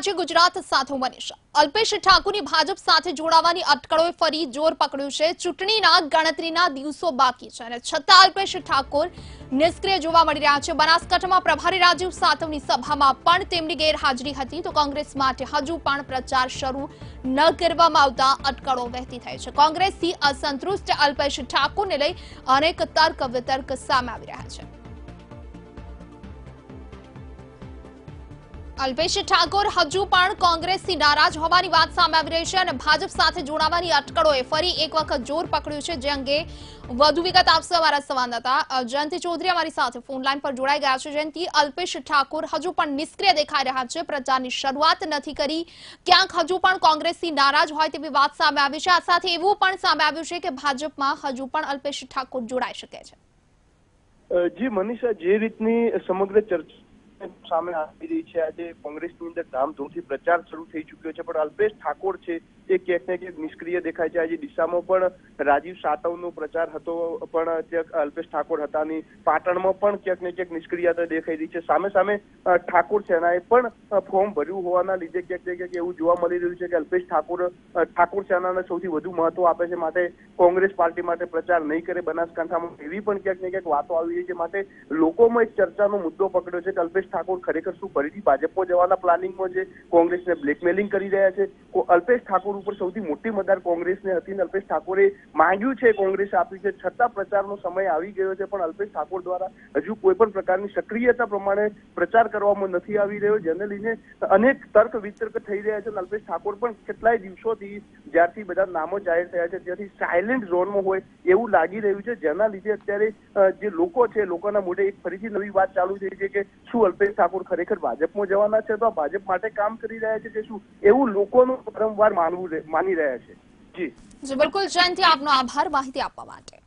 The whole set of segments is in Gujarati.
છે ગુજરાત સાથે મનીષા. અલ્પેશ ઠાકોરની ભાજપ સાથે જોડાવાની અટકળોએ ફરી જોર પકડ્યું છે. ચૂંટણીના ગણતરીના દિવસો બાકી છે અને છતાં અલ્પેશ ઠાકોર નિષ્ક્રિય જોવા મળી રહ્યા છે. બનાસકાંઠામાં પ્રભારી રાજીવ સાતવની સભામાં પણ તેમની ગેરહાજરી હતી તો કોંગ્રેસ માટે હજુ પણ પ્રચાર શરૂ ન કરવામાં આવતા અટકળો વહેતી થઈ છે. કોંગ્રેસથી અસંતુષ્ટ અલ્પેશ ઠાકોરને લઈ અનેક તર્ક વિતર્ક સામે આવી રહ્યા છે. અલ્પેશ ઠાકોર હજુ પણ કોંગ્રેસથી નારાજ હોવાની વાત સામે આવી રહી છે અને ભાજપ સાથે જોડાવાની અટકળોએ ફરી એક વખત જોર પકડ્યું છે. જે અંગે વધુ વિગત આપશે અમારા સંવાદદાતા જયંતિ ચૌધરી અમારી સાથે ફોન લાઈન પર જોડાઈ ગયા છે. જયંતિ, અલ્પેશ ઠાકોર હજુ પણ નિષ્ક્રિય દેખાઈ રહ્યા છે, પ્રચારની શરૂઆત નથી કરી, ક્યાંક હજુ પણ કોંગ્રેસથી નારાજ હોય તેવી વાત સામે આવી છે. આ સાથે એવું પણ સામે આવ્યું છે કે ભાજપમાં હજુ પણ અલ્પેશ ઠાકોર જોડાઈ શકે છે. જી મનીષા, જે રીતની સમગ્ર ચર્ચા સામે આવી રહી છે, આજે કોંગ્રેસની અંદર ધામધૂમથી પ્રચાર શરૂ થઈ ચુક્યો છે, પણ અલ્પેશ ઠાકોર છે એ ક્યાંક ને ક્યાંક નિષ્ક્રિય દેખાય છે. આજે ડીસામાં પણ રાજીવ સાતવનો પ્રચાર હતો, પણ ત્યાં અલ્પેશ ઠાકોર હતા નહીં. પાટણમાં પણ ક્યાંક ને ક્યાંક નિષ્ક્રિયતા દેખાઈ રહી છે. સામે સામે ઠાકોર સેનાએ પણ ફોર્મ ભર્યું હોવાના લીધે ક્યાંક ને ક્યાંક એવું જોવા મળી રહ્યું છે કે અલ્પેશ ઠાકોર સેનાને સૌથી વધુ મહત્વ આપે છે, માટે કોંગ્રેસ પાર્ટી માટે પ્રચાર નહીં કરે બનાસકાંઠામાં, એવી પણ ક્યાંક ને ક્યાંક વાતો આવી રહી છે. માટે લોકોમાં એક ચર્ચાનો મુદ્દો પકડ્યો છે કે અલ્પેશ ઠાકોર ખરેખર શું ફરીથી ભાજપમાં જવાના પ્લાનિંગમાં છે, કોંગ્રેસને બ્લેકમેલિંગ કરી રહ્યા છે. અલ્પેશ ઠાકોર ઉપર સૌથી મોટી મદાર કોંગ્રેસને હતી અને અલ્પેશ ઠાકોરે માંગ્યું છે, કોંગ્રેસે આપ્યું છે, છતાં પ્રચારનો સમય આવી ગયો છે, પણ અલ્પેશ ઠાકોર દ્વારા હજુ કોઈ પણ પ્રકારની સક્રિયતા પ્રમાણે પ્રચાર કરવામાં નથી આવી રહ્યો, જેને લઈને અનેક તર્ક વિતર્ક થઈ રહ્યા છે. અલ્પેશ ઠાકોર પણ કેટલાય દિવસોથી જ્યારથી બધા નામો જાહેર થયા છે ત્યાંથી સાયલેન્ટ ઝોનમાં હોય એવું લાગી રહ્યું છે, જેના લીધે અત્યારે જે લોકો છે લોકોના મોઢે એક ફરીથી નવી વાત ચાલુ થઈ છે કે શું અલ્પેશ ઠાકોર ખરેખર ભાજપમાં જવાના છે, તો ભાજપ માટે કામ કરી રહ્યા છે કે શું, એવું લોકોનું વારંવાર માની રહ્યા છે. જી બિલકુલ જયંતિ, આપનો આભાર માહિતી આપવા માટે.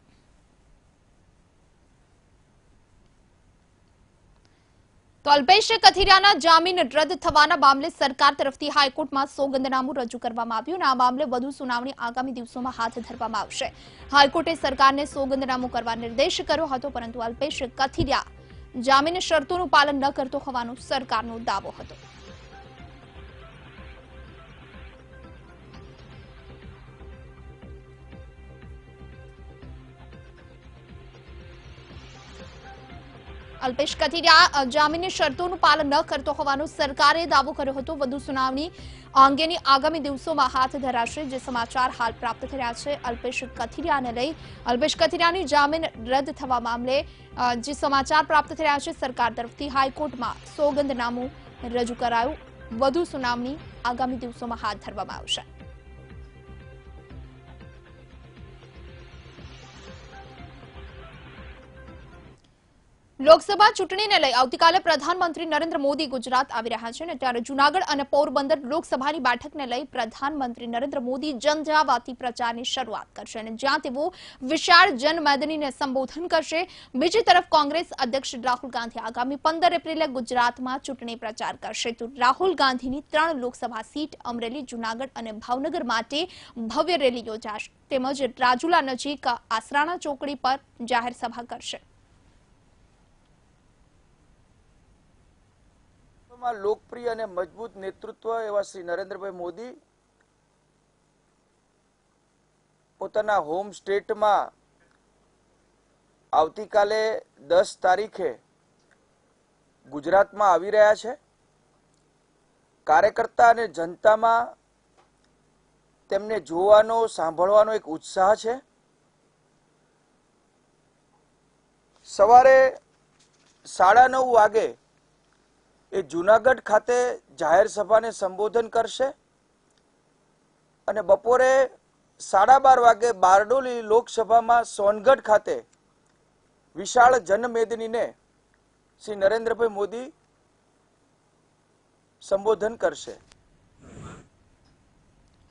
તો અલ્પેશ કથિરિયાના જામીન રદ થવાના મામલે સરકાર તરફથી હાઈકોર્ટમાં સોગંદનામું રજૂ કરવામાં આવ્યું અને આ મામલે વધુ સુનાવણી આગામી દિવસોમાં હાથ ધરવામાં આવશે. હાઈકોર્ટે સરકારને સોગંદનામું કરવા નિર્દેશ કર્યો હતો, પરંતુ અલ્પેશ કથિરિયા જામીન શરતોનું પાલન ન કરતો હોવાનો સરકારનો દાવો હતો. અલ્પેશ કથિરિયા જામીનની શરતોનું પાલન ન કરતો હોવાનો સરકારે દાવો કર્યો હતો. વધુ સુનાવણી અંગેની આગામી દિવસોમાં હાથ ધરાશે. જે સમાચાર હાલ પ્રાપ્ત થયા છે અલ્પેશ કથિરિયાને લઈ, અલ્પેશ કથિરિયાની જામીન રદ થવા મામલે જે સમાચાર પ્રાપ્ત થયા છે, સરકાર તરફથી હાઈકોર્ટમાં સોગંદનામું રજૂ કરાયું. વધુ સુનાવણી આગામી દિવસોમાં હાથ ધરવામાં આવશે. લોકસભા ચૂંટણીને લઈ આવતીકાલે પ્રધાનમંત્રી નરેન્દ્ર મોદી ગુજરાત આવી રહ્યા છે અને ત્યારે જૂનાગઢ અને પોરબંદર લોકસભાની બેઠકને લઈ પ્રધાનમંત્રી નરેન્દ્ર મોદી જનજાવાતી પ્રચારની શરૂઆત કરશે અને જ્યાં તેઓ વિશાળ જનમેદનીને સંબોધન કરશે. બીજી તરફ કોંગ્રેસ અધ્યક્ષ રાહુલ ગાંધી આગામી 15 એપ્રિલે ગુજરાતમાં ચૂંટણી પ્રચાર કરશે. તો રાહુલ ગાંધીની 3 લોકસભા સીટ અમરેલી, જૂનાગઢ અને ભાવનગર માટે ભવ્ય રેલી યોજાશે, તેમજ રાજુલા નજીક આસરાણા ચોકડી પર જાહેર સભા કરશે. લોકપ્રિય અને મજબૂત નેતૃત્વ એવા શ્રી નરેન્દ્રભાઈ મોદી પોતાના હોમ સ્ટેટમાં આવતીકાલે 10 તારીખે ગુજરાતમાં આવી રહ્યા છે. કાર્યકર્તા અને જનતામાં તેમને જોવાનો, સાંભળવાનો એક ઉત્સાહ છે. સવારે 9:30 વાગે એ જૂનાગઢ ખાતે જાહેર સભાને સંબોધન કરશે અને બપોરે 12:30 વાગે બારડોલી લોકસભામાં સોનગઢ ખાતે વિશાળ જનમેદનીને શ્રી નરેન્દ્રભાઈ મોદી સંબોધન કરશે.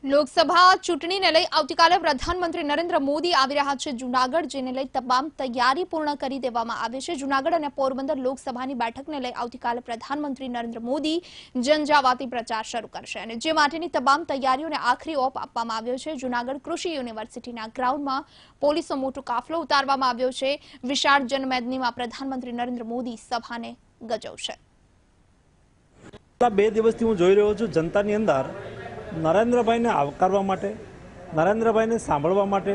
લોકસભા ચૂંટણીને લઈ આવતીકાલે પ્રધાનમંત્રી નરેન્દ્ર મોદી આવી રહ્યા છે જૂનાગઢ, જેને લઈ તમામ તૈયારી પૂર્ણ કરી દેવામાં આવી છે. જૂનાગઢ અને પોરબંદર લોકસભાની બેઠકને લઈ આવતીકાલે પ્રધાનમંત્રી નરેન્દ્ર મોદી જનજાવાતી પ્રચાર શરૂ કરશે અને જે માટેની તમામ તૈયારીઓને આખરી ઓપ આપવામાં આવ્યો છે. જૂનાગઢ કૃષિ યુનિવર્સિટીના ગ્રાઉન્ડમાં પોલીસનો મોટો કાફલો ઉતારવામાં આવ્યો છે. વિશાળ જનમેદનીમાં પ્રધાનમંત્રી નરેન્દ્ર મોદી સભાને ગજવશે. 2 દિવસથી હું જોઈ રહ્યો છું જનતાની અંદર નરેન્દ્રભાઈને આવકારવા માટે, નરેન્દ્રભાઈને સાંભળવા માટે,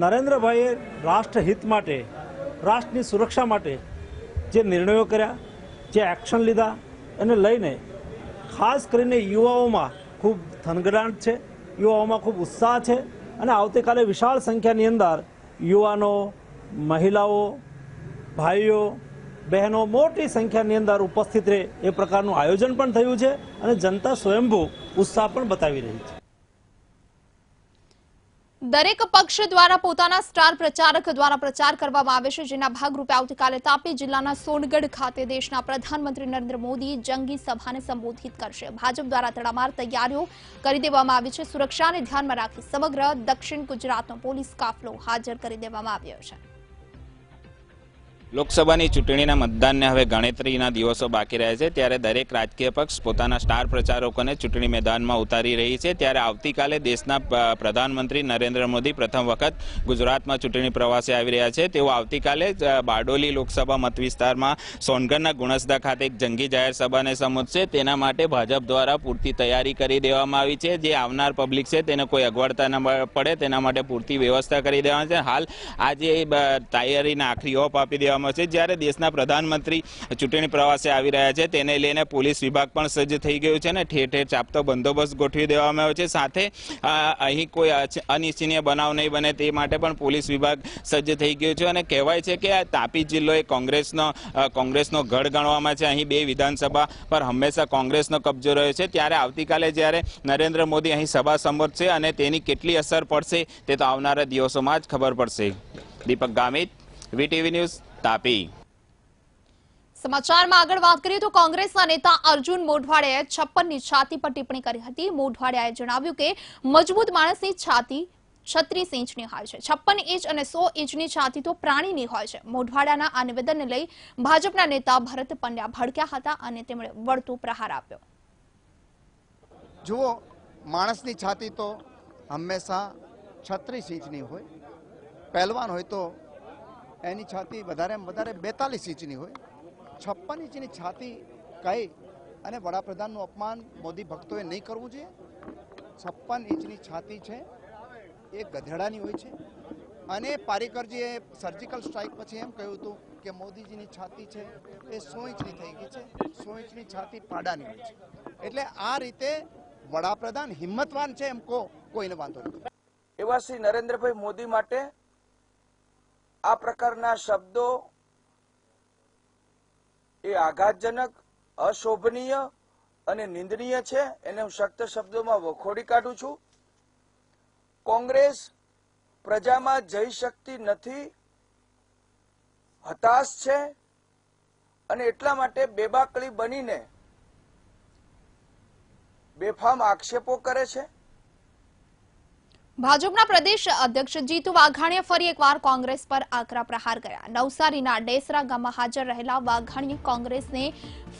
નરેન્દ્રભાઈએ રાષ્ટ્રહિત માટે, રાષ્ટ્રની સુરક્ષા માટે જે નિર્ણયો કર્યા, જે એક્શન લીધા એને લઈને ખાસ કરીને યુવાઓમાં ખૂબ થનગડાટ છે, યુવાઓમાં ખૂબ ઉત્સાહ છે અને આવતીકાલે વિશાળ સંખ્યાની અંદર યુવાનો, મહિલાઓ, ભાઈઓ, બહેનો મોટી સંખ્યાની અંદર ઉપસ્થિત રહે એ પ્રકારનું આયોજન પણ થયું છે અને જનતા સ્વયંભૂ ઉત્સાહ પણ બતાવી રહી છે. દરેક પક્ષ દ્વારા પોતાના સ્ટાર પ્રચારક દ્વારા પ્રચાર કરવામાં આવે છે, જેના ભાગરૂપે આવતીકાલે તાપી જિલ્લાના સોનગઢ ખાતે દેશના પ્રધાનમંત્રી નરેન્દ્ર મોદી જંગી સભાને સંબોધિત કરશે. ભાજપ દ્વારા તડામાર તૈયારીઓ કરી દેવામાં આવી છે. સુરક્ષાને ધ્યાનમાં રાખી સમગ્ર દક્ષિણ ગુજરાતનો પોલીસ કાફલો હાજર કરી દેવામાં આવ્યો છે. લોકસભાની ચૂંટણીના મતદાનને હવે ગણતરીના દિવસો બાકી રહે છે, ત્યારે દરેક રાજકીય પક્ષ પોતાના સ્ટાર પ્રચારકોને ચૂંટણી મેદાનમાં ઉતારી રહી છે. ત્યારે આવતીકાલે દેશના પ્રધાનમંત્રી નરેન્દ્ર મોદી પ્રથમ વખત ગુજરાતમાં ચૂંટણી પ્રવાસે આવી રહ્યા છે. તેઓ આવતીકાલે બારડોલી લોકસભા મતવિસ્તારમાં સોનગઢના ગુણસદા ખાતે એક જંગી જાહેર સભાને સંબોધશે. તેના માટે ભાજપ દ્વારા પૂરતી તૈયારી કરી દેવામાં આવી છે. જે આવનાર પબ્લિક છે તેને કોઈ અગવડતા ન પડે તેના માટે પૂરતી વ્યવસ્થા કરી દેવાની છે. હાલ આજે તૈયારીને આખરી ઓપ આપી દેવામાં છે. જ્યારે દેશના પ્રધાનમંત્રી ચૂંટણી પ્રવાસે આવી રહ્યા છે તેને લઈને પોલીસ વિભાગ પણ સજ્જ થઈ ગયું છે અને ઠેર ઠેર ચાપતો બંદોબસ્ત ગોઠવી દેવામાં આવ્યો છે. સાથે અહીં કોઈ અનિચ્છનીય બનાવ નહીં બને તે માટે પણ પોલીસ વિભાગ સજ્જ થઈ ગયું છે અને કહેવાય છે કે તાપી જિલ્લો એ કોંગ્રેસનો ગઢ ગણવામાં છે. અહીં 2 વિધાનસભા પર હંમેશા કોંગ્રેસનો કબજો રહ્યો છે. ત્યારે આવતીકાલે જ્યારે નરેન્દ્ર મોદી અહીં સભા સંબોધશે અને તેની કેટલી અસર પડશે તે તો આવનારા દિવસોમાં જ ખબર પડશે. દીપક ગામિત, વીટીવી ન્યૂઝ, તાપી. સમાચારમાં આગળ વાત કરીએ તો કોંગ્રેસના નેતા અર્જુન મોઢવાડિયાએ 56ની છાતી પર ટિપ્પણી કરી હતી. મોઢવાડિયાએ જણાવ્યું કે મજબૂત માણસની છાતી 36 ઇંચની હોય છે, 56 ઇંચ અને 100 ઇંચની છાતી તો પ્રાણીની હોય છે. મોઢવાડિયાના આ નિવેદનને લઈ ભાજપના નેતા ભરત પંડ્યા ભડક્યા હતા અને તેમણે વળતો પ્રહાર આપ્યો. જુઓ, માણસની છાતી તો હંમેશા 36 ઇંચની હોય, પહેલવાન હોય તો એની છાતી વધારેમાં વધારે 42 ઇંચની હોય. 56 ઇંચની છાતી કહી અને વડાપ્રધાનનું અપમાન મોદી ભક્તોએ નહીં કરવું જોઈએ. 56 ઇંચની છાતી છે એ ગધેડાની હોય છે અને પારીકરજીએ સર્જિકલ સ્ટ્રાઇક પછી એમ કહ્યું હતું કે મોદીજીની છાતી છે એ 100 ઇંચની થઈ ગઈ છે, 100 ઇંચની છાતી પાડાની હોય છે. એટલે આ રીતે વડાપ્રધાન હિંમતવાન છે એમ કોઈને વાંધો નથી. એવા શ્રી નરેન્દ્રભાઈ મોદી માટે આ પ્રકારના શબ્દો એ આઘાતજનક, અશોભનીય અને નિંદનીય છે. એને હું સખ્ત શબ્દોમાં વખોડી કાઢું છું. કોંગ્રેસ પ્રજામાં જઈ શકતી નથી, હતાશ છે અને એટલા માટે બેબાકળી બનીને બેફામ આક્ષેપો કરે છે. ભાજપના પ્રદેશ અધ્યક્ષ જીતુ વાઘાણીએ ફરી એકવાર કોંગ્રેસ પર આકરા પ્રહાર કર્યા. નવસારીના ડેસરા ગામમાં હાજર રહેલા વાઘાણીએ કોંગ્રેસને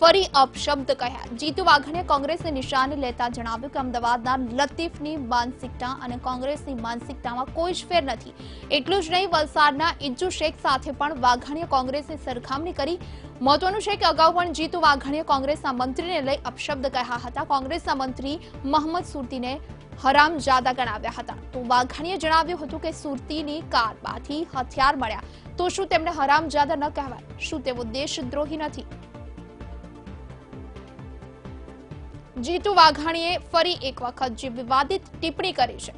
ફરી અપશબ્દ કહ્યા. જીતુ વાઘાણીએ કોંગ્રેસને નિશાને લેતા જણાવ્યું કે અમદાવાદના લતીફની માનસિકતા અને કોંગ્રેસની માનસિકતામાં કોઈ જ ફેર નથી. એટલું જ નહીં, વલસાડના ઇજ્જુ શેખ સાથે પણ વાઘાણીએ કોંગ્રેસની સરખામણી કરી. મહત્વનું છે કે અગાઉ પણ જીતુ વાઘાણીએ કોંગ્રેસના મંત્રીને લઈ અપશબ્દ કહ્યા હતા. કોંગ્રેસના મંત્રી મોહમ્મદ સુરતીને હરામજાદા ગણાવ્યા હતા. તો વાઘાણીએ જણાવ્યું હતું કે સુરતીની કારમાંથી હથિયાર મળ્યા તો શું તેમને હરામજાદા ન કહેવાય? શું તેઓ દેશદ્રોહી નથી? જીતુ વાઘાણીએ ફરી એક વખત જે વિવાદિત ટિપ્પણી કરી છે.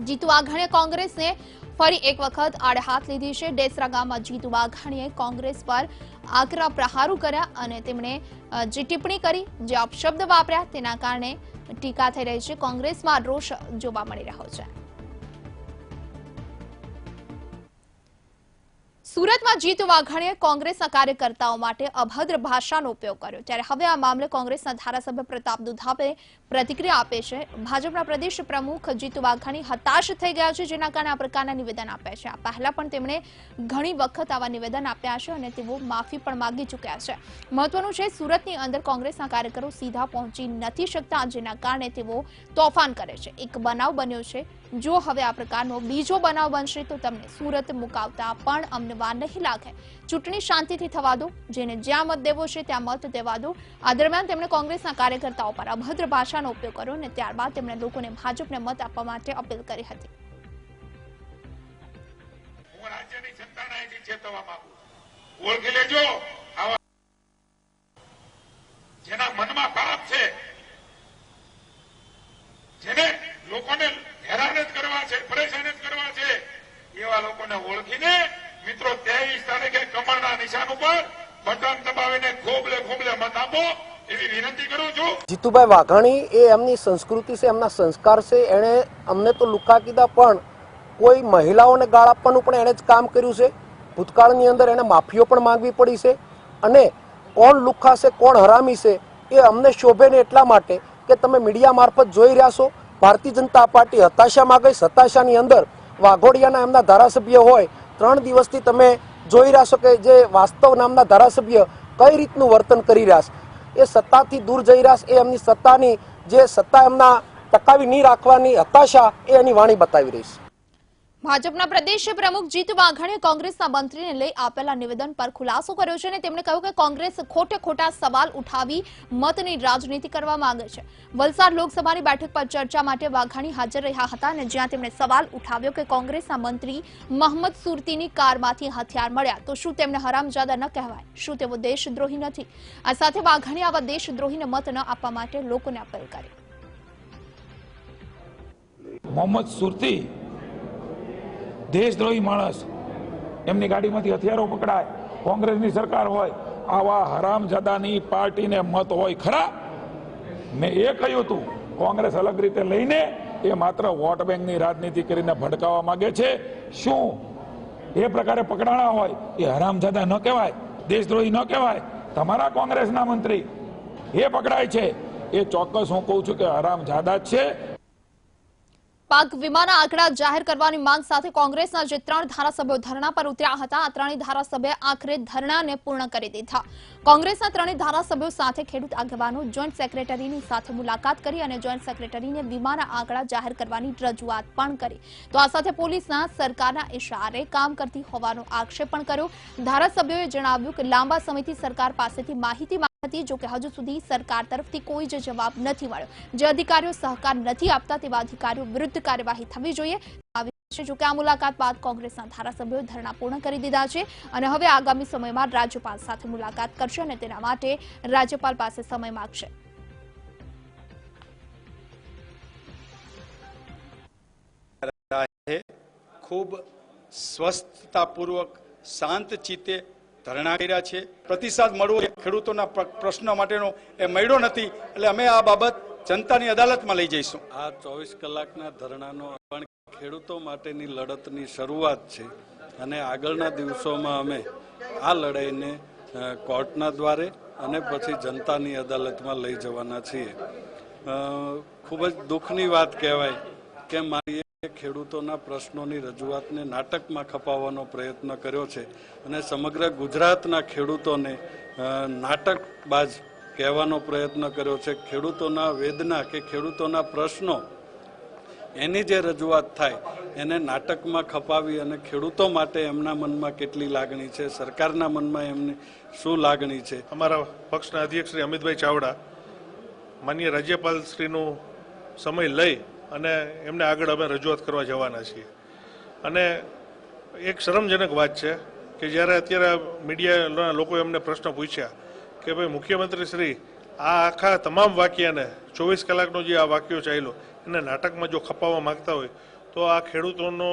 જીતુ વાઘાણીએ કોંગ્રેસને ફરી એક વખત આડે હાથ લીધી છે. ડેસરા ગામમાં જીતુ વાઘાણીએ કોંગ્રેસ પર આકરા પ્રહારો કર્યા અને તેમણે જે ટિપ્પણી કરી, જે અપશબ્દ વાપર્યા તેના કારણે ટીકા થઈ રહી છે. કોંગ્રેસમાં રોષ જોવા મળી રહ્યો છે. સુરતમાં જીતુ વાઘાણીએ કોંગ્રેસના કાર્યકર્તાઓ માટે અભદ્ર ભાષાનો ઉપયોગ કર્યો. ત્યારે હવે આ મામલે કોંગ્રેસના ધારાસભ્ય પ્રતાપ દુધાતે પ્રતિક્રિયા આપે છે. ભાજપના પ્રદેશ પ્રમુખ જીતુ વાઘાણી હતાશ થઈ ગયા છે, જેના કારણે આ પ્રકારના નિવેદન આપ્યા છે. આ પહેલા પણ તેમણે ઘણી વખત આવા નિવેદન આપ્યા છે અને તેઓ માફી પણ માંગી ચૂક્યા છે. મહત્વનું છે, સુરતની અંદર કોંગ્રેસના કાર્યકરો સીધા પહોંચી નથી શકતા, જેના કારણે તેઓ તોફાન કરે છે. એક બનાવ બન્યો છે. જો હવે આ પ્રકારનો બીજો બનાવ બનશે તો તમને સુરત મુકાવતા પણ અમને વાર નહીં લાગે. ચૂંટણી શાંતિથી થવા દો, જેને જ્યાં મત દેવો છે ત્યાં મત દેવા દો. આ દરમિયાન તેમણે કોંગ્રેસના કાર્યકર્તાઓ પર અભદ્ર ભાષાનો ઉપયોગ કર્યો અને ત્યારબાદ તેમણે લોકોને ભાજપને મત આપવા માટે અપીલ કરી હતી. હું રાજ્યની જનતાને અહીંથી ચેતવવા માંગુ છું, ઓળખી લેજો જેના મનમાં પાપ છે, જેને લોકોને હેરાન જ કરવા છે, પરેશાન જ કરવા છે, એવા લોકોને ઓળખીને મિત્રો 23 તારીખે કમળના નિશાન ઉપર બટન દબાવીને ખોબલે ખોબલે મત આપો એવી વિનંતી કરું છું. જીતુભાઈ વાઘાણી એ એમની સંસ્કૃતિ છે, એમના સંસ્કાર છે. એણે અમને તો લુકા કીધા, પણ કોઈ મહિલાઓને ગાળ આપવાનું પણ એણે જ કામ કર્યું છે. ભૂતકાળની અંદર એને માફીઓ પણ માંગવી પડી છે. અને કોણ લુખ્ખા છે, કોણ હરામી છે, એ અમને શોભે ને એટલા માટે કે તમે મીડિયા મારફત જોઈ રહ્યા છો. ભારતીય જનતા પાર્ટી હતાશામાં ગઈ. હતાશાની અંદર વાઘોડિયાના એમના ધારાસભ્ય હોય, 3 દિવસથી તમે જોઈ રહ્યા છો કે જે વાસ્તવ નામના ધારાસભ્ય કઈ રીતનું વર્તન કરી રહ્યા છે. એ સત્તાથી દૂર જઈ રહ્યા છે. એ એમની સત્તાની જે સત્તા એમના ટકાવી નહીં રાખવાની હતાશા એ એની વાણી બતાવી રહી છે. ભાજપના પ્રદેશ પ્રમુખ જીતુ વાઘાણીએ કોંગ્રેસના મંત્રીને લઈ આપેલા નિવેદન પર ખુલાસો કર્યો છે અને તેમણે કહ્યું કે કોંગ્રેસ ખોટા સવાલ ઉઠાવી મતની રાજનીતિ કરવા માંગે છે. વલસાડ લોકસભાની બેઠક પર ચર્ચા માટે વાઘાણી હાજર રહ્યા હતા અને જ્યાં તેમણે સવાલ ઉઠાવ્યો કે કોંગ્રેસના મંત્રી મોહમ્મદ સુરતીની કારમાંથી હથિયાર મળ્યા તો શું તેમને હરામજાદા ન કહેવાય? શું તેઓ દેશદ્રોહી નથી? આ સાથે વાઘાણી આવા દેશદ્રોહીને મત ન આપવા માટે લોકોને અપીલ કરી. મોહમ્મદ સુરતી દેશદ્રોહી માણસ, એમની ગાડીમાંથી હથિયારો પકડાય, કોંગ્રેસની સરકાર હોય, આવા હરામજાદાની પાર્ટીને મત હોય ખરા? મેં એ કહ્યું હતું, કોંગ્રેસ અલગ રીતે લઈને એ માત્ર વોટ બેંકની રાજનીતિ કરીને ભડકાવવા માંગે છે. શું એ પ્રકારે પકડાણા હોય એ હરામજાદા ન કહેવાય, દેશદ્રોહી ન કહેવાય? તમારા કોંગ્રેસના મંત્રી એ પકડાય છે, એ ચોક્કસ હું કહું છું કે હરામજાદા જ છે. પાક વીમાના આંકડા જાહેર કરવાની માંગ સાથે કોંગ્રેસના જે 3 ધારાસભ્યો ધરણા પર ઉતર્યા હતા, આ 3 ધારાસભ્યોએ આખરે ધરણાને પૂર્ણ કરી દીધા. કોંગ્રેસના 3 ધારાસભ્યો સાથે ખેડૂત આગેવાનો જોઈન્ટ સેક્રેટરીની સાથે મુલાકાત કરી અને જોઈન્ટ સેક્રેટરીને વીમાના આંકડા જાહેર કરવાની રજૂઆત પણ કરી. તો આ સાથે પોલીસના સરકારના ઇશારે કામ કરતી હોવાનો આક્ષેપ પણ કર્યો. ધારાસભ્યોએ જણાવ્યું કે લાંબા સમયથી સરકાર પાસેથી માહિતી હતી, જો કે હજુ સુધી સરકાર તરફથી કોઈ જ જવાબ નથી મળ્યો. જે અધિકારીઓ સહકાર નથી આપતા તેવા અધિકારીઓ વિરુદ્ધ કાર્યવાહી થવી જોઈએ. જો કે આ મુલાકાત બાદ કોંગ્રેસના ધારાસભ્યોએ ધરણા પૂર્ણ કરી દીધા છે અને હવે આગામી સમયમાં રાજ્યપાલ સાથે મુલાકાત કરશે અને તેના માટે રાજ્યપાલ પાસે સમય માંગશે. ખૂબ સ્વસ્થતાપૂર્વક શાંત ચિત્તે ધરણા કર્યા છે. પ્રતિસાદ મળવો એ ખેડૂતોના પ્રશ્ન માટેનો એ મળ્યો નથી, એટલે અમે આ બાબત જનતાની અદાલતમાં લઈ જઈશું. આ 24 કલાકના ધરણાનો પણ ખેડૂતો માટેની લડતની શરૂઆત છે અને આગળના દિવસોમાં અમે આ લડાઈને કોર્ટના દ્વારે અને પછી જનતાની અદાલતમાં લઈ જવાના છીએ. ખૂબ જ દુઃખની વાત કહેવાય કે મારી ખેડૂતોના પ્રશ્નોની રજૂઆતને નાટકમાં ખપાવવાનો પ્રયત્ન કર્યો છે અને સમગ્ર ગુજરાતના ખેડૂતોને નાટકબાજ કહેવાનો પ્રયત્ન કર્યો છે. ખેડૂતોના વેદના કે ખેડૂતોના પ્રશ્નો એની જે રજૂઆત થાય એને નાટકમાં ખપાવી અને ખેડૂતો માટે એમના મનમાં કેટલી લાગણી છે, સરકારના મનમાં એમની શું લાગણી છે. અમારા પક્ષના અધ્યક્ષ શ્રી અમિતભાઈ ચાવડા માનનીય રાજ્યપાલ શ્રીનો સમય લઈ અને એમને આગળ અમે રજૂઆત કરવા જવાના છીએ. અને એક શરમજનક વાત છે કે જ્યારે અત્યારે મીડિયાના લોકોએ અમને પ્રશ્ન પૂછ્યા કે ભાઈ મુખ્યમંત્રી શ્રી આ આખા તમામ વાક્યને 24 કલાકનો જે આ વાક્યો ચાલ્યો એને નાટકમાં જો ખપાવવા માંગતા હોય તો આ ખેડૂતોનો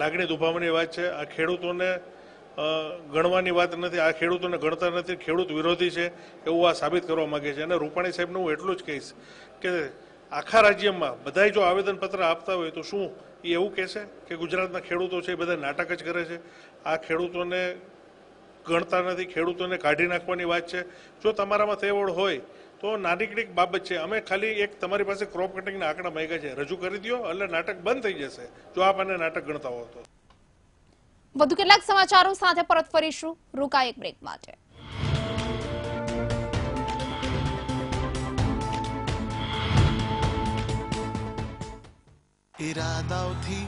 લાગણી દુભાવવાની વાત છે. આ ખેડૂતોને ગણવાની વાત નથી, આ ખેડૂતોને ગણતા નથી, ખેડૂત વિરોધી છે એવું આ સાબિત કરવા માંગે છે. અને રૂપાણી સાહેબને હું એટલું જ કહીશ કે આખા રાજ્યમાં બધા જો આવેદનપત્ર આપતા હોય તો શું એ એવું કહેશે કે ગુજરાતના ખેડૂતો છે એ બધા નાટક જ કરે છે? આ ખેડૂતોને ગણતા નથી, ખેડૂતોને કાઢી નાખવાની વાત છે. જો તમારામાં તેવડ હોય તો નાનકડી બાબત છે. અમે ખાલી એક તમારી પાસે ક્રોપ કટિંગના આંકડા માંગ્યા છે, રજૂ કરી દો એટલે નાટક બંધ થઈ જશે જો આપ આને નાટક ગણતા હો તો. વધુ કેટલાક સમાચારો સાથે પરત ફરીશું રોકા એક બ્રેક માટે. ઈરાદાઓથી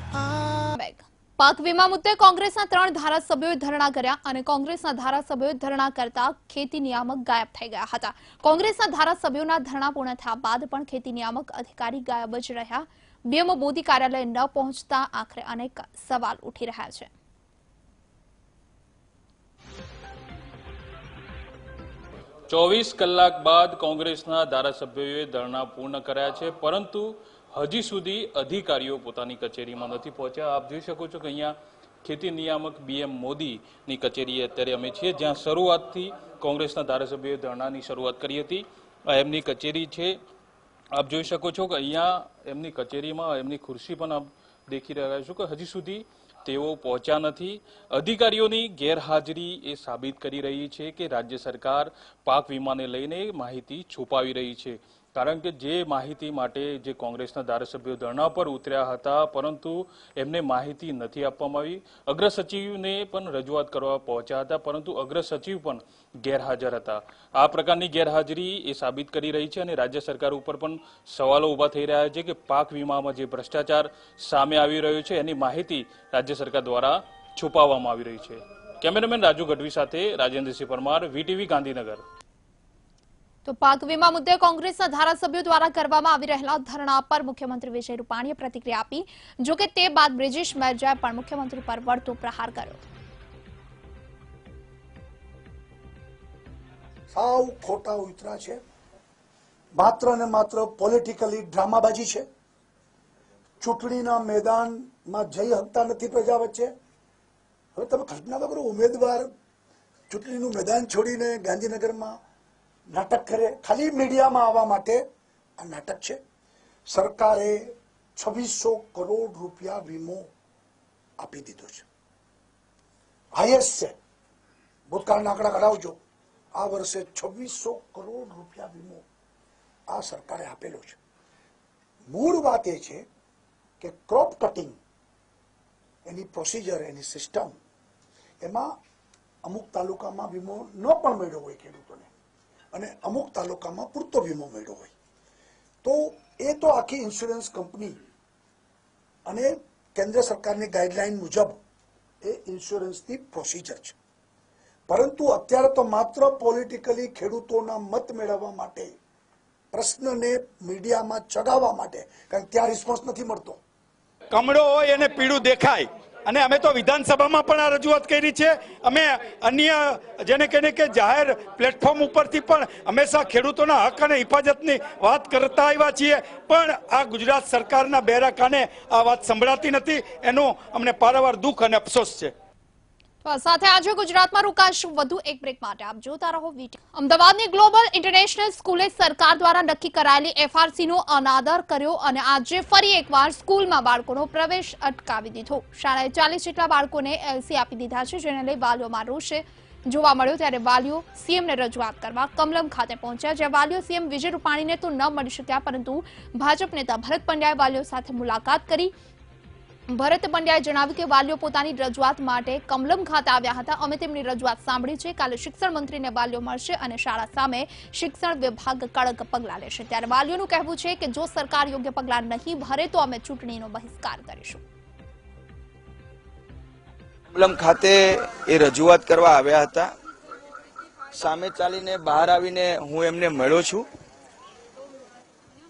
પાક વીમા મુદ્દે કોંગ્રેસના 3 ધારાસભ્યોએ ધરણા કર્યા અને કોંગ્રેસના ધારાસભ્યોએ ધરણા કરતા ખેતી નિયામક ગાયબ થઈ ગયા હતા. કોંગ્રેસના ધારાસભ્યોના ધરણા પૂર્ણ થયા બાદ પણ ખેતી નિયામક અધિકારી ગાયબ જ રહ્યા. પીએમ મોદી કાર્યાલય ન પહોંચતા આખરે અનેક સવાલ ઉઠી રહ્યા છે. ચોવીસ કલાક બાદ કોંગ્રેસના ધારાસભ્યોએ ધરણા પૂર્ણ કર્યા છે, પરંતુ હજી સુધી અધિકારીઓ પોતાની કચેરીમાં નથી પહોંચ્યા. આપ જોઈ શકો છો કે અહીંયા ખેતી નિયામક પીએમ મોદીની કચેરીએ અત્યારે અમે છીએ, જ્યાં શરૂઆતથી કોંગ્રેસના ધારાસભ્યોએ ધરણાની શરૂઆત કરી હતી. આ એમની કચેરી છે. આપ જોઈ શકો છો કે અહીંયા એમની કચેરીમાં એમની ખુરશી પણ આપ દેખી રહ્યા છો કે હજી સુધી તેઓ પહોંચ્યા નથી. અધિકારીઓની ગેરહાજરી એ સાબિત કરી રહી છે કે રાજ્ય સરકાર પાક વીમાને લઈને માહિતી છુપાવી રહી છે. કારણ કે જે માહિતી માટે જે કોંગ્રેસના ધારાસભ્યો ધરણા પર ઉતર્યા હતા, પરંતુ એમને માહિતી નથી આપવામાં આવી. અગ્ર સચિવને પણ રજૂઆત કરવા પહોંચ્યા હતા, પરંતુ અગ્ર સચિવ પણ ગેરહાજર હતા. આ પ્રકારની ગેરહાજરી એ સાબિત કરી રહી છે અને રાજ્ય સરકાર ઉપર પણ સવાલો ઊભા થઈ રહ્યા છે કે પાક વીમામાં જે ભ્રષ્ટાચાર સામે આવી રહ્યો છે એની માહિતી રાજ્ય સરકાર દ્વારા છુપાવવામાં આવી રહી છે. કેમેરામેન રાજુ ગઢવી સાથે રાજેન્દ્રસિંહ પરમાર, વીટીવી ગાંધીનગર. તો પાક વીમા મુદ્દે કોંગ્રેસના ધારાસભ્યો દ્વારા કરવામાં આવી રહેલા ધરણા પર મુખ્યમંત્રી વિજય રૂપાણીએ પ્રતિક્રિયા આપી. જોકે તે બાદ બ્રિજેશ મેરજાએ પણ મુખ્યમંત્રી પર વળતો પ્રહાર કર્યો. સાવ ખોટા ઉતરા છે, માત્ર ને માત્ર પોલિટિકલી ડ્રામાબાજી છે. ચૂંટણીના મેદાનમાં જઈ શકતા નથી પ્રજા વચ્ચે. હવે તમે કલ્પના કરો, ઉમેદવાર ચૂંટણીનું મેદાન છોડીને ગાંધીનગરમાં નાટક કરે ખાલી મીડિયામાં આવવા માટે. આ નાટક છે. સરકારે 2600 કરોડ રૂપિયા વીમો આપી દીધો છે, હાઈએસ્ટ છે. ભૂતકાળના આંકડા કઢાવજો. આ વર્ષે 2600 કરોડ રૂપિયા વીમો આ સરકારે આપેલો છે. મૂળ વાત એ છે કે ક્રોપ કટિંગ એની પ્રોસિજર, એની સિસ્ટમ, એમાં અમુક તાલુકામાં વીમો ન પણ મળ્યો હોય ખેડૂતોને અને અમુક તાલુકામાં પૂરતો વીમો મળ્યો હોય તો એ તો આખી ઇન્સ્યોરન્સ કંપની અને કેન્દ્ર સરકારની ગાઈડલાઈન મુજબ એ ઇન્સ્યોરન્સની પ્રોસિજર છે. પરંતુ અત્યારે તો માત્ર પોલિટિકલી ખેડૂતોના મત મેળવવા માટે, પ્રશ્નને મીડિયામાં ચગાવવા માટે, કારણ કે ત્યાં રિસ્પોન્સ નથી મળતો. કમળો હોય એને પીળું દેખાય. અને અમે તો વિધાનસભામાં પણ આ રજૂઆત કરી છે. અમે અન્ય જેને કહીને કે જાહેર પ્લેટફોર્મ ઉપરથી પણ હંમેશા ખેડૂતોના હક અને હિફાજતની વાત કરતા આવ્યા છીએ, પણ આ ગુજરાત સરકારના બેરા કાને આ વાત સંભળાતી નથી. એનું અમને પારાવાર દુઃખ અને અફસોસ છે. સાથે આજે ગુજરાતમાં રોકાશું. વધુ એક બ્રેક માટે આપ જોતા રહો વીટી. અમદાવાદની ગ્લોબલ ઇન્ટરનેશનલ સ્કૂલે સરકાર દ્વારા નક્કી કરાયેલી એફઆરસીનો અનાદર કર્યો અને આજે ફરી એકવાર સ્કૂલમાં બાળકોનો પ્રવેશ અટકાવી દીધો. શાળાએ 40 જેટલા બાળકોને એલસી આપી દીધા છે, જેને લઈ વાલીઓમાં રોષ જોવા મળ્યો. ત્યારે વાલીઓ સીએમને રજૂઆત કરવા કમલમ ખાતે પહોંચ્યા, જ્યાં વાલીઓ સીએમ વિજય રૂપાણીને તો ન મળી શક્યા, પરંતુ ભાજપ નેતા ભરત પંડ્યાએ વાલીઓ સાથે મુલાકાત કરી. ભરત પંડ્યાએ જણાવ્યું કે વાલીઓ પોતાની રજૂઆત માટે કમલમ ખાતે આવ્યા હતા. અમે તેમની રજૂઆત સાંભળી છે. કાલે શિક્ષણ મંત્રીને વાલીઓ મળશે અને શાળા સામે શિક્ષણ વિભાગ કડક પગલાં લેશે. ત્યારે વાલીઓનું કહેવું છે કે જો સરકાર યોગ્ય પગલાં નહીં ભરે તો અમે ચૂંટણીનો બહિષ્કાર કરીશું. કમલમ ખાતે એ રજૂઆત કરવા આવ્યા હતા. સામે ચાલીને બહાર આવીને હું એમને મળ્યો છું.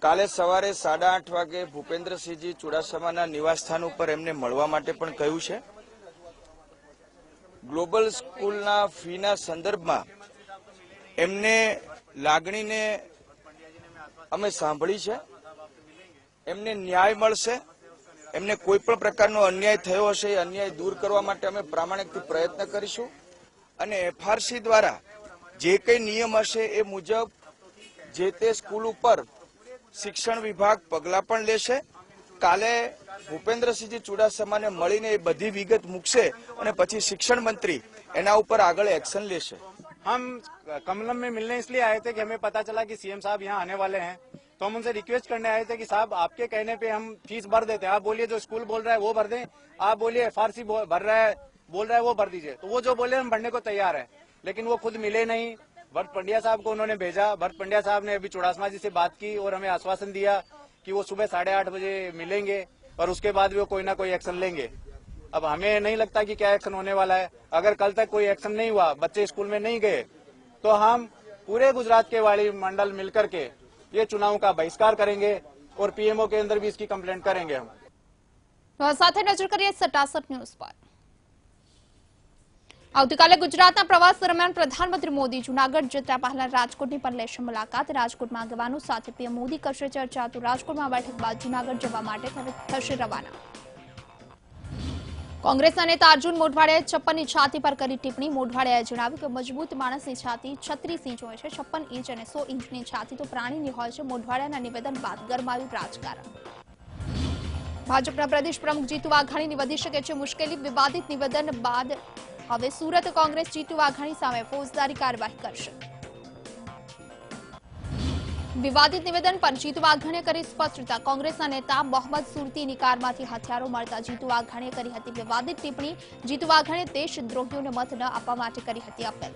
કાલે સવારે 8:30 વાગે ભૂપેન્દ્રસિંહજી ચુડાસમાના નિવાસસ્થાન ઉપર એમને મળવા માટે પણ કહ્યું છે. ગ્લોબલ સ્કૂલના ફીના સંદર્ભમાં એમને લાગણીને અમે સાંભળી છે. એમને ન્યાય મળશે. એમને કોઈ પણ પ્રકારનો અન્યાય થયો હશે એ અન્યાય દૂર કરવા માટે અમે પ્રામાણિકથી પ્રયત્ન કરીશું અને એફઆરસી દ્વારા જે કંઈ નિયમ હશે એ મુજબ જે તે સ્કૂલ ઉપર શિક્ષણ વિભાગ પગલાં પણ લેશે. કાલે ભૂપેન્દ્રસિંહજી ચુડાસમાને મળીને એ બધી વિગત મૂકશે અને પછી શિક્ષણ મંત્રી એના ઉપર આગળ એક્શન લેશે. हम कमलम में मिलने इसलिए आए थे कि हमें पता चला कि सीएम साहब यहाँ आने वाले हैं, तो हम उनसे रिक्वेस्ट करने आए थे कि साहब आपके कहने पे हम फीस भर देते हैं. आप बोलिए जो स्कूल बोल रहा है वो भर दें, आप बोलिए एफआरसी भर रहा है बोल रहा है वो भर दीजिए. तो वो जो बोले हम भरने को तैयार है, लेकिन वो खुद मिले नहीं. भरत पंड्या साहब को उन्होंने भेजा. भरत पंड्या साहब ने अभी चुड़ासमा जी से बात की और हमें आश्वासन दिया कि वो सुबह 8:30 बजे मिलेंगे और उसके बाद वो कोई ना कोई एक्शन लेंगे. अब हमें नहीं लगता कि क्या एक्शन होने वाला है। अगर कल तक कोई एक्शन नहीं हुआ, बच्चे स्कूल में नहीं गए, तो हम पूरे गुजरात के वाड़ी मंडल मिलकर के ये चुनाव का बहिष्कार करेंगे और पीएमओ के अंदर भी इसकी कंप्लेंट करेंगे हम। તો સાથે નજર કરીએ સટાસટ ન્યૂઝ પર। આવતીકાલે ગુજરાતના પ્રવાસ દરમિયાન પ્રધાનમંત્રી મોદી જૂનાગઢ જતા પહેલા રાજકોટની પણ લેશે મુલાકાત। રાજકોટમાં આગેવાનો સાથે પીએમ મોદી કરશે ચર્ચા। તો રાજકોટમાં બેઠક બાદ જૂનાગઢ જવા માટે થશે રવાના। કોંગ્રેસના નેતા અર્જુન મોઢવાડિયાએ 56ની છાતી પર કરી ટિપ્પણી। મોઢવાડિયાએ જણાવ્યું કે મજબૂત માણસની છાતી 36 ઇંચ હોય છે, 56 ઇંચ અને 100 ઇંચની છાતી તો પ્રાણીની હોય છે। મોઢવાડિયાના નિવેદન બાદ ગરમાયું રાજકારણ। ભાજપના પ્રદેશ પ્રમુખ જીતુ વાઘાણીની વધી શકે છે મુશ્કેલી। વિવાદિત નિવેદન બાદ હવે સુરત કોંગ્રેસ જીતુ વાઘાણી સામે ફોજદારી કાર્યવાહી કરશે। વિવાદિત નિવેદન પર જીતુ વાઘાણીએ કરી સ્પષ્ટતા। કોંગ્રેસના નેતા મોહમ્મદ સુરતીની કારમાંથી હથિયારો મળતા જીતુ વાઘાણીએ કરી હતી વિવાદિત ટિપ્પણી। જીતુ વાઘાણીએ દેશદ્રોહીઓને મત ન આપવા માટે કરી હતી અપીલ।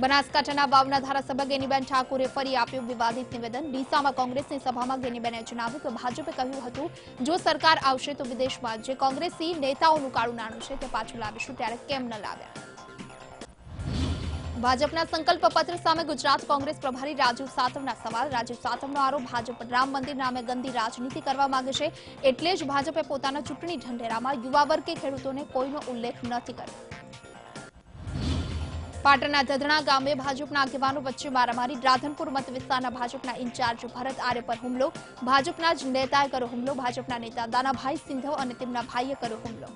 બનાસકાંઠાના વાવના ધારાસભ્ય ગેનીબેન ઠાકોરે ફરી આપ્યું વિવાદિત નિવેદન। ડીસામાં કોંગ્રેસની સભામાં ગેનીબેને જણાવ્યું કે ભાજપે કહ્યું હતું જો સરકાર આવશે તો વિદેશમાં જે કોંગ્રેસી નેતાઓનું કાળું નાણું છે તે પાછું લાવીશું, ત્યારે કેમ ન લાવ્યા। ભાજપના સંકલ્પ પત્ર સામે ગુજરાત કોંગ્રેસ પ્રભારી રાજીવ સાતવના સવાલ। રાજીવ સાતવનો આરોપ ભાજપ રામ મંદિર નામે ગંદી રાજનીતિ કરવા માંગે છે, એટલે જ ભાજપે પોતાના ચૂંટણી ઢંઢેરામાં યુવા વર્ગ કે ખેડૂતોને કોઈનો ઉલ્લેખ નથી કર્યો। પાટણના ધધણા ગામે ભાજપના આગેવાનો વચ્ચે મારામારી। રાધનપુર મત વિસ્તારના ભાજપના ઇન્ચાર્જ ભરત આર્ય પર હુમલો। ભાજપના જ નેતાએ કર્યો હુમલો। ભાજપના નેતા દાનાભાઈ સિંધવ અને તેમના ભાઈએ કર્યો હુમલો।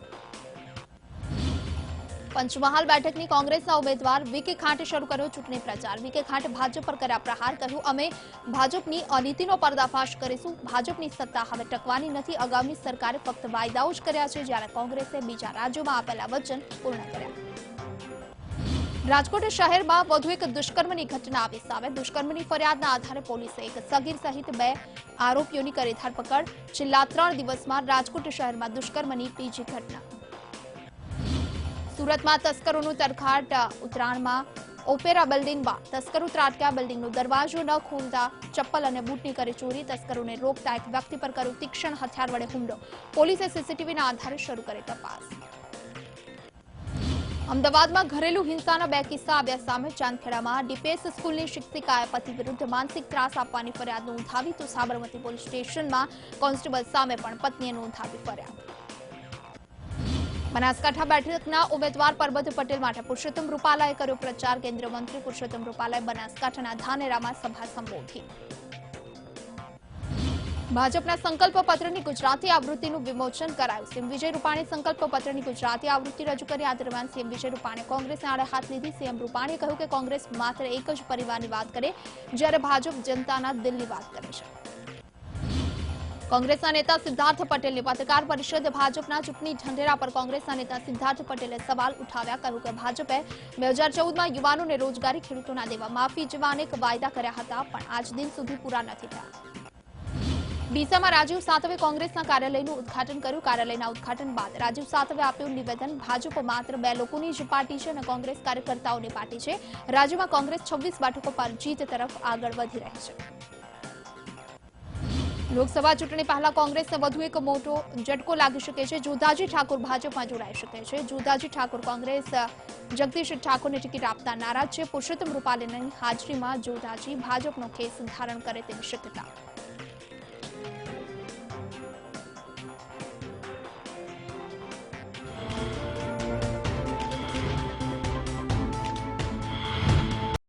પંચમહાલ બેઠકની કોંગ્રેસના ઉમેદવાર વીકે ખાંટે શરૂ કર્યો ચૂંટણી પ્રચાર। વીકે ખાંટ ભાજપ પર કર્યા પ્રહાર, કહ્યું અમે ભાજપની અનીતિનો પર્દાફાશ કરીશું। ભાજપની સત્તા હવે ટકવાની નથી। અગાઉની સરકારે ફક્ત વાયદાઓ જ કર્યા છે, જ્યારે કોંગ્રેસે બીજા રાજ્યોમાં આપેલા વચન પૂર્ણ કર્યા। રાજકોટ શહેરમાં વધુ એક દુષ્કર્મની ઘટના આવી સામે। દુષ્કર્મની ફરિયાદના આધારે પોલીસે એક સગીર સહિત 2 આરોપીઓની કરી ધરપકડ। છેલ્લા 3 દિવસમાં રાજકોટ શહેરમાં દુષ્કર્મની ત્રીજી ઘટના। સુરતમાં તસ્કરોનું તરખાટ। ઉત્તરાયણમાં ઓપેરા બિલ્ડિંગમાં તસ્કરો ત્રાટક્યા। બિલ્ડિંગનો દરવાજો ન ખોલતા ચપ્પલ અને બૂટની કરી ચોરી। તસ્કરોને રોકતા એક વ્યક્તિ પર કર્યો તીક્ષ્ણ હથિયાર વડે હુમલો। પોલીસે સીસીટીવીના આધારે શરૂ કરી તપાસ। અમદાવાદમાં ઘરેલુ હિંસાના 2 કિસ્સા આવ્યા સામે। ચાંદખેડામાં ડીપીએસ સ્કૂલની શિક્ષિકાએ પતિ વિરુદ્ધ માનસિક ત્રાસ આપવાની ફરિયાદ નોંધાવી, તો સાબરમતી પોલીસ સ્ટેશનમાં કોન્સ્ટેબલ સામે પણ પત્નીએ નોંધાવી ફરિયાદ। બનાસકાંઠા બેઠકના ઉમેદવાર પરબત પટેલ માટે પુરુષોત્તમ રૂપાલાએ કર્યો પ્રચાર। કેન્દ્રીય મંત્રી પુરુષોત્તમ રૂપાલાએ બનાસકાંઠાના ધાનેરામાં સભા સંબોધી। ભાજપના સંકલ્પ પત્રની ગુજરાતી આવૃત્તિનું વિમોચન કરાયું। સીએમ વિજય રૂપાણીએ સંકલ્પ પત્રની ગુજરાતી આવૃત્તિ રજૂ કરી। આ દરમિયાન સીએમ વિજય રૂપાણીએ કોંગ્રેસને આડે હાથ લીધી। સીએમ રૂપાણીએ કહ્યું કે કોંગ્રેસ માત્ર એક જ પરિવારની વાત કરે, જ્યારે ભાજપ જનતાના દિલની વાત કરે છે। કોંગ્રેસના નેતા સિદ્ધાર્થ પટેલની પત્રકાર પરિષદ। ભાજપના ચૂંટણી ઢંઢેરા પર કોંગ્રેસના નેતા સિદ્ધાર્થ પટેલે સવાલ ઉઠાવ્યા। કહ્યું કે ભાજપે 2014માં યુવાનોને રોજગારી, ખેડૂતોના દેવા માફી જેવા અનેક વાયદા કર્યા હતા, પણ આજ દિન સુધી પૂરા નથી થયા। ડીસામાં રાજીવ સાતવે કોંગ્રેસના કાર્યાલયનું ઉદ્ઘાટન કર્યું। કાર્યાલયના ઉદ્ઘાટન બાદ રાજીવ સાતવે આપ્યું નિવેદન। ભાજપ માત્ર 2 લોકોની જ પાર્ટી છે અને કોંગ્રેસ કાર્યકર્તાઓની પાર્ટી છે। રાજ્યમાં કોંગ્રેસ 26 બેઠકો પર જીત તરફ આગળ વધી રહી છે। લોકસભા ચૂંટણી પહેલા કોંગ્રેસને વધુ એક મોટો ઝટકો લાગી શકે છે। જોધાજી ઠાકોર ભાજપમાં જોડાઈ શકે છે। જોધાજી ઠાકોર કોંગ્રેસ જગદીશ ઠાકોરને ટિકિટ આપતા નારાજ છે। પુરુષોત્તમ રૂપાલાની હાજરીમાં જોધાજી ભાજપનો કેસ ધારણ કરે તેવી શક્યતા।